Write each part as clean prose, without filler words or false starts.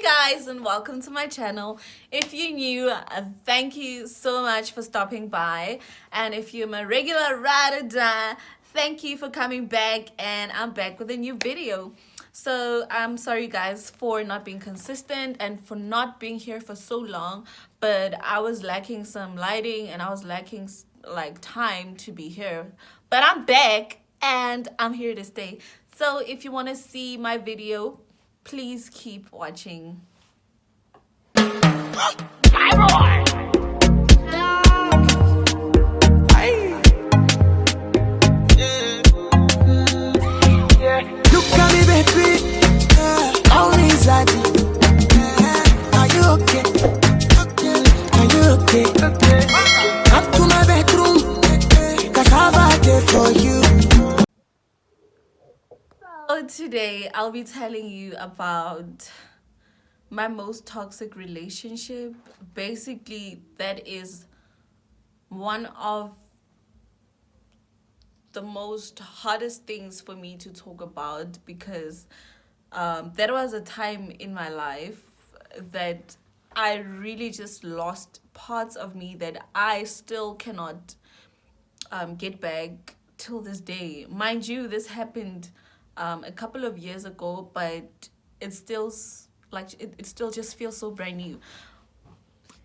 Guys, and welcome to my channel. If you're new, thank you so much for stopping by, and if you're my regular ride or die, thank you for coming back. And I'm back with a new video. So I'm sorry guys for not being consistent and for not being here for so long, but I was lacking some lighting and I was lacking like time to be here, but I'm back and I'm here to stay. So if you want to see my video, please keep watching. Look at me, baby. How is that? Are you okay? Are you okay? Come to my bedroom, cause I've had it for you. So today I'll be telling you about my most toxic relationship. Basically, that is one of the most hardest things for me to talk about because there was a time in my life that I really just lost parts of me that I still cannot get back till this day. Mind you, this happened a couple of years ago, but it still it still just feels so brand new.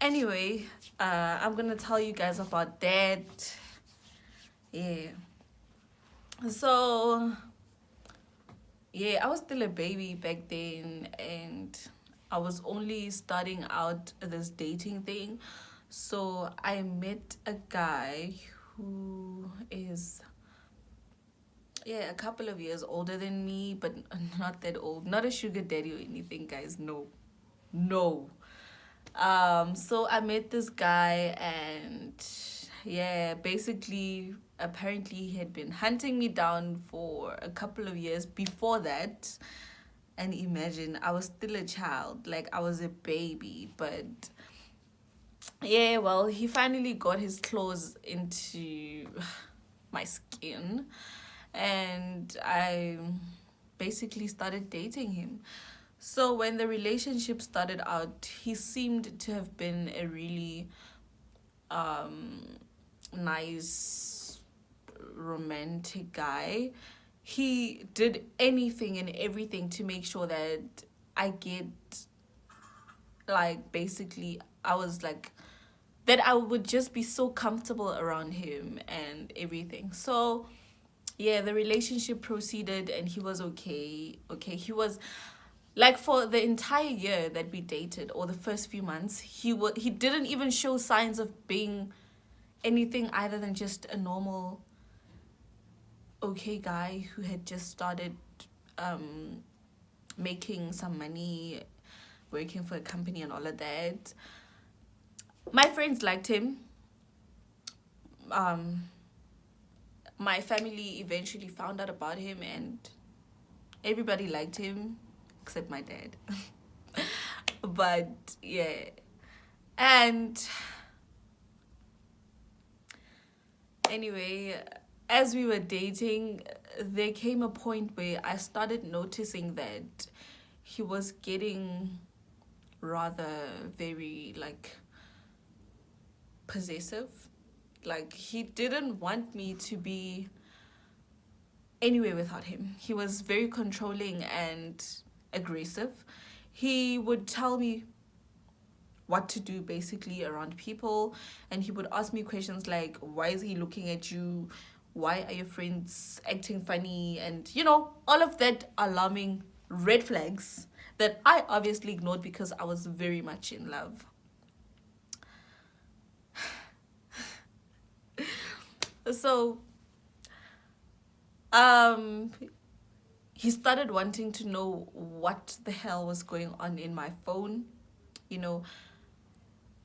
Anyway, I'm gonna tell you guys about that. Yeah. So yeah, I was still a baby back then, and I was only starting out this dating thing. So I met a guy who is, yeah, a couple of years older than me, but not that old. Not a sugar daddy or anything, guys. No. No. So I met this guy, and yeah, basically apparently he had been hunting me down for a couple of years before that. And imagine, I was still a child, like I was a baby, but yeah, well, he finally got his claws into my skin, and I basically started dating him. So when the relationship started out, he seemed to have been a really nice, romantic guy. He did anything and everything to make sure that I get, like, basically, I was like, that I would just be so comfortable around him and everything. So yeah, the relationship proceeded and he was okay. He was like, for the entire year that we dated, or the first few months, he didn't even show signs of being anything other than just a normal okay guy who had just started making some money, working for a company and all of that. My friends liked him. My family eventually found out about him, and everybody liked him except my dad. But yeah, and anyway, as we were dating, there came a point where I started noticing that he was getting rather very, like, possessive. Like, he didn't want me to be anywhere without him. He was very controlling and aggressive. He would tell me what to do basically around people, and he would ask me questions like, why is he looking at you, why are your friends acting funny, and all of that alarming red flags that I obviously ignored because I was very much in love. So he started wanting to know what the hell was going on in my phone.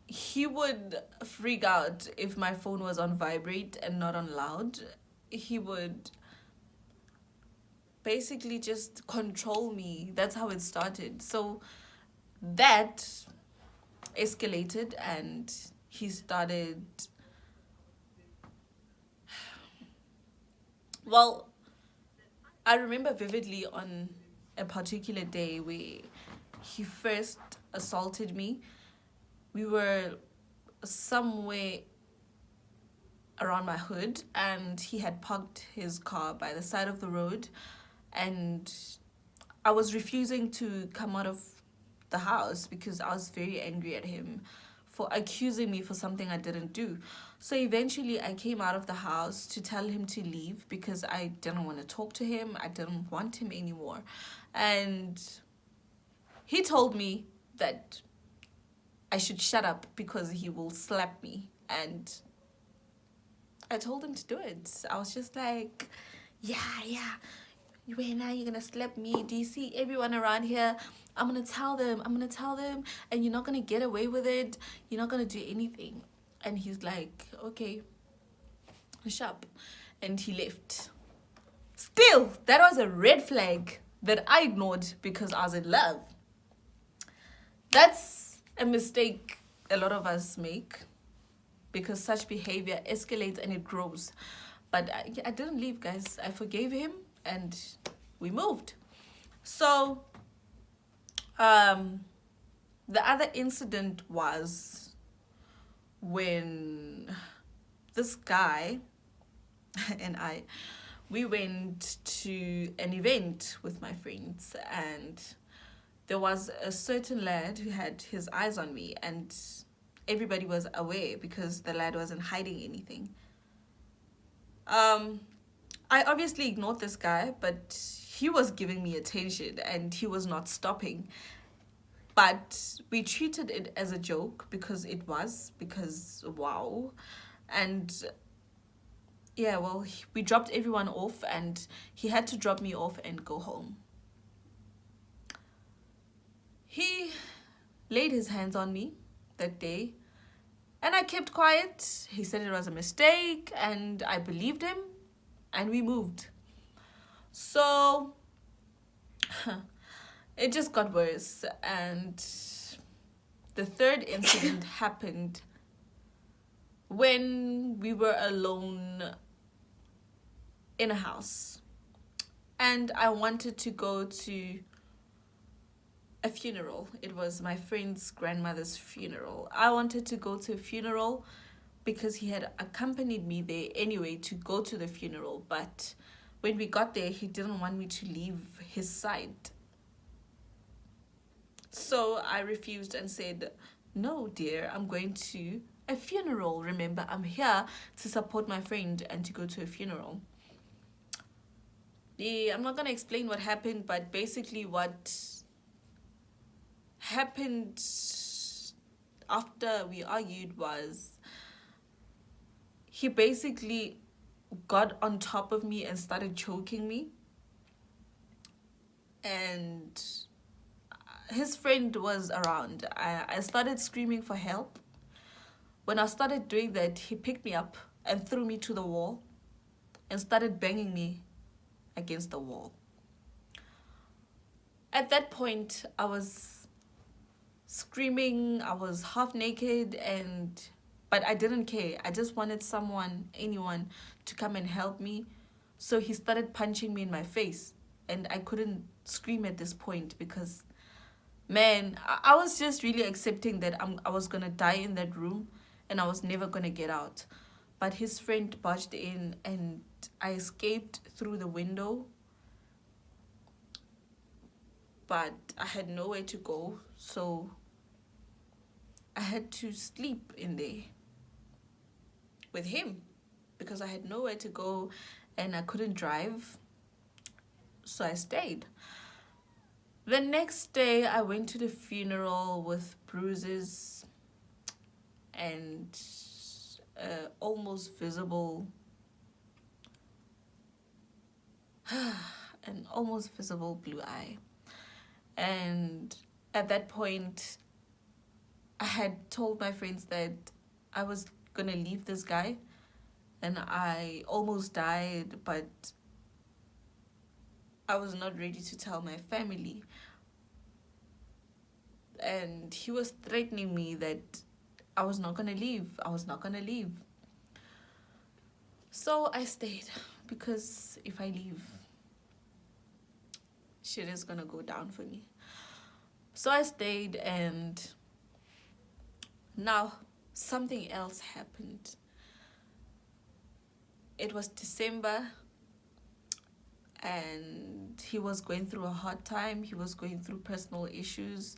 He would freak out if my phone was on vibrate and not on loud. He would basically just control me. That's how it started. So that escalated, and he started, well, I remember vividly on a particular day where he first assaulted me. We were somewhere around my hood, and he had parked his car by the side of the road, and I was refusing to come out of the house because I was very angry at him for accusing me for something I didn't do. So eventually I came out of the house to tell him to leave because I didn't want to talk to him. I didn't want him anymore. And he told me that I should shut up because he will slap me. And I told him to do it. I was just like, yeah. Right now you're gonna slap me. Do you see everyone around here? I'm gonna tell them, and you're not gonna get away with it. You're not gonna do anything. And he's like, okay, shut up. And he left. Still, that was a red flag that I ignored because I was in love. That's a mistake a lot of us make because such behavior escalates and it grows. But I didn't leave, guys. I forgave him and we moved. So, the other incident was when this guy and we went to an event with my friends, and there was a certain lad who had his eyes on me, and everybody was aware because the lad wasn't hiding anything. I obviously ignored this guy, but he was giving me attention and he was not stopping. But we treated it as a joke because wow. And yeah, well, we dropped everyone off and he had to drop me off and go home. He laid his hands on me that day and I kept quiet. He said it was a mistake and I believed him and we moved. So it just got worse. And the third incident happened when we were alone in a house. And I wanted to go to a funeral. It was my friend's grandmother's funeral. I wanted to go to a funeral because he had accompanied me there anyway to go to the funeral. But when we got there, he didn't want me to leave his side. So I refused and said, no, dear, I'm going to a funeral. Remember, I'm here to support my friend and to go to a funeral. Yeah, I'm not going to explain what happened, but basically what happened after we argued was he basically got on top of me and started choking me. And his friend was around. I started screaming for help. When I started doing that, he picked me up and threw me to the wall and started banging me against the wall. At that point, I was screaming, I was half naked, but I didn't care. I just wanted anyone to come and help me. So he started punching me in my face, and I couldn't scream at this point because, man, I was just really accepting that I was gonna die in that room and I was never gonna get out. But his friend barged in and I escaped through the window. But I had nowhere to go, so I had to sleep in there with him because I had nowhere to go and I couldn't drive. So I stayed. The next day, I went to the funeral with bruises and almost visible blue eye. And at that point, I had told my friends that I was gonna leave this guy, and I almost died, but I was not ready to tell my family. And he was threatening me that I was not gonna leave. So I stayed because if I leave, shit is gonna go down for me. So I stayed, and now something else happened. It was December, and he was going through a hard time. He was going through personal issues.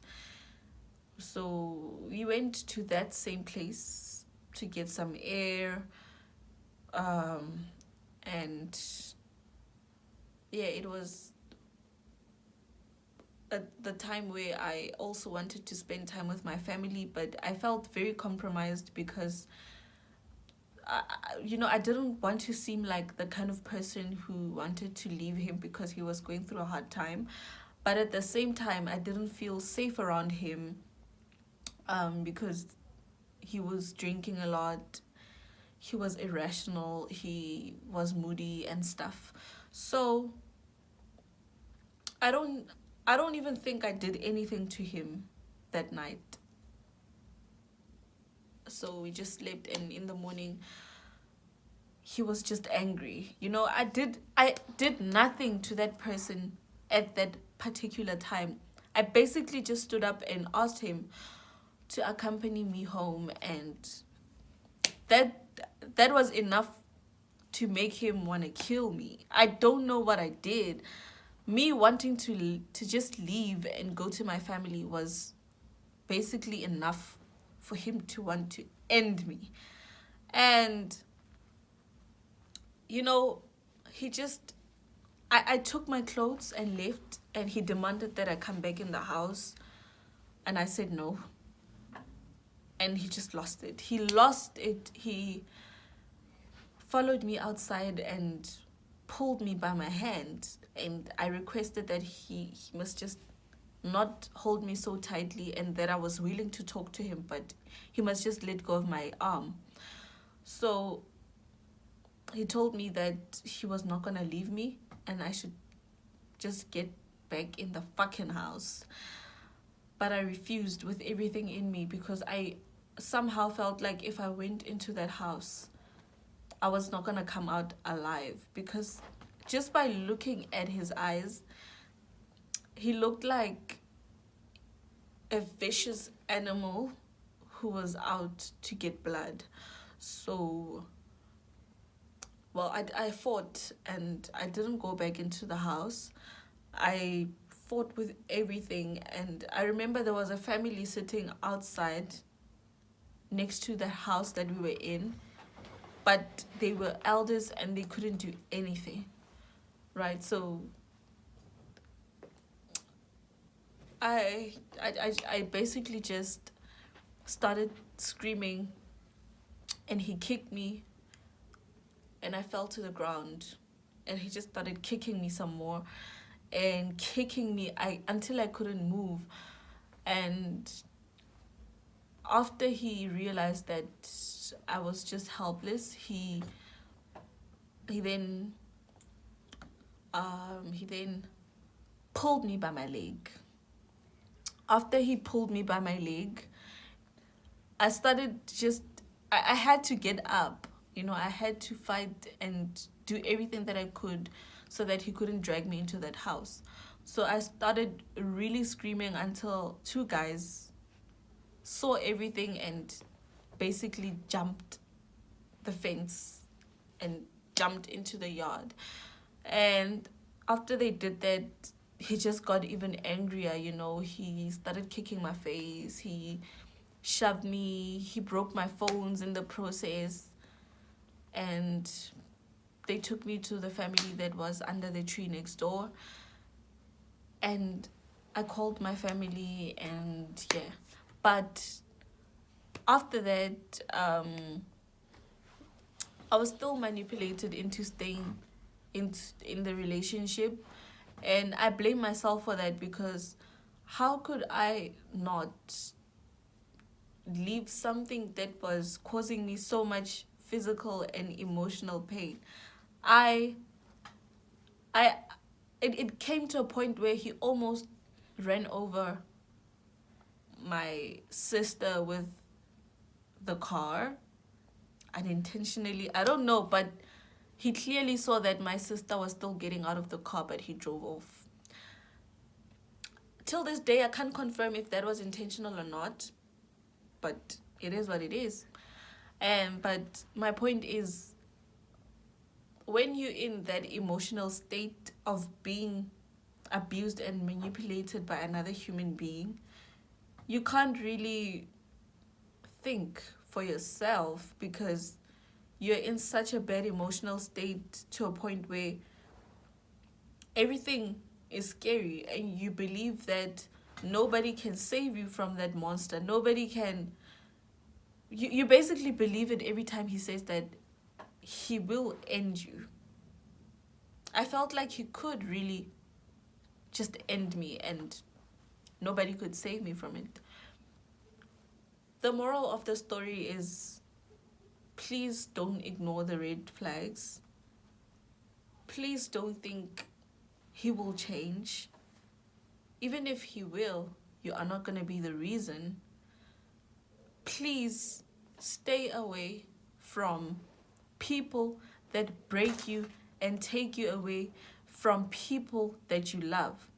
So we went to that same place to get some air. And yeah, it was at the time where I also wanted to spend time with my family, but I felt very compromised because I didn't want to seem like the kind of person who wanted to leave him because he was going through a hard time. But at the same time, I didn't feel safe around him because he was drinking a lot. He was irrational. He was moody and stuff. So I don't even think I did anything to him that night. So we just slept, and in the morning he was just angry. I did nothing to that person at that particular time. I basically just stood up and asked him to accompany me home, and that was enough to make him want to kill me. I don't know what I did. Me wanting to just leave and go to my family was basically enough for him to want to end me. And he just I took my clothes and left, and he demanded that I come back in the house, and I said no. And he just lost it. He followed me outside and pulled me by my hand, and I requested that he must just not hold me so tightly, and that I was willing to talk to him, but he must just let go of my arm. So he told me that he was not gonna leave me, and I should just get back in the fucking house. But I refused with everything in me, because I somehow felt like if I went into that house, I was not gonna come out alive, because just by looking at his eyes, he looked like a vicious animal who was out to get blood. So, well, I fought, and I didn't go back into the house. I fought with everything, and I remember there was a family sitting outside next to the house that we were in, but they were elders and they couldn't do anything, right? So I basically just started screaming, and he kicked me, and I fell to the ground, and he just started kicking me some more, and kicking me until I couldn't move. And after he realized that I was just helpless, he then pulled me by my leg. After he pulled me by my leg, I had to get up. I had to fight and do everything that I could so that he couldn't drag me into that house. So I started really screaming until two guys saw everything and basically jumped the fence and jumped into the yard. And after they did that, he just got even angrier. He started kicking my face, he shoved me, he broke my phones in the process, and they took me to the family that was under the tree next door. And I called my family, and yeah. But after that, I was still manipulated into staying in the relationship, and I blame myself for that, because how could I not leave something that was causing me so much physical and emotional pain? It came to a point where he almost ran over my sister with the car unintentionally. I don't know, but he clearly saw that my sister was still getting out of the car, but he drove off. till this day, I can't confirm if that was intentional or not, but it is what it is. But my point is, when you're in that emotional state of being abused and manipulated by another human being, you can't really think for yourself, because you're in such a bad emotional state to a point where everything is scary, and you believe that nobody can save you from that monster. Nobody can. You basically believe it every time he says that he will end you. I felt like he could really just end me and nobody could save me from it. The moral of the story is, please don't ignore the red flags. Please don't think he will change. Even if he will, you are not going to be the reason. Please stay away from people that break you and take you away from people that you love.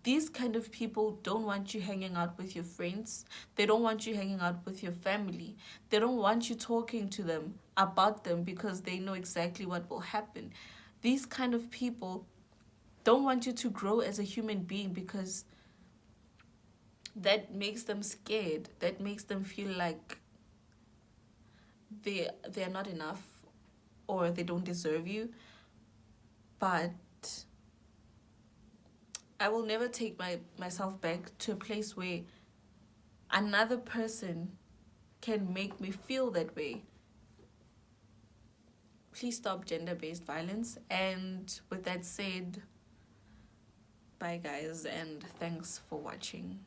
These kind of people don't want you hanging out with your friends. They don't want you hanging out with your family. They don't want you talking to them about them, because they know exactly what will happen. These kind of people don't want you to grow as a human being, because that makes them scared. That makes them feel like they're not enough, or they don't deserve you. But I will never take myself back to a place where another person can make me feel that way. Please stop gender-based violence. And with that said, bye guys, and thanks for watching.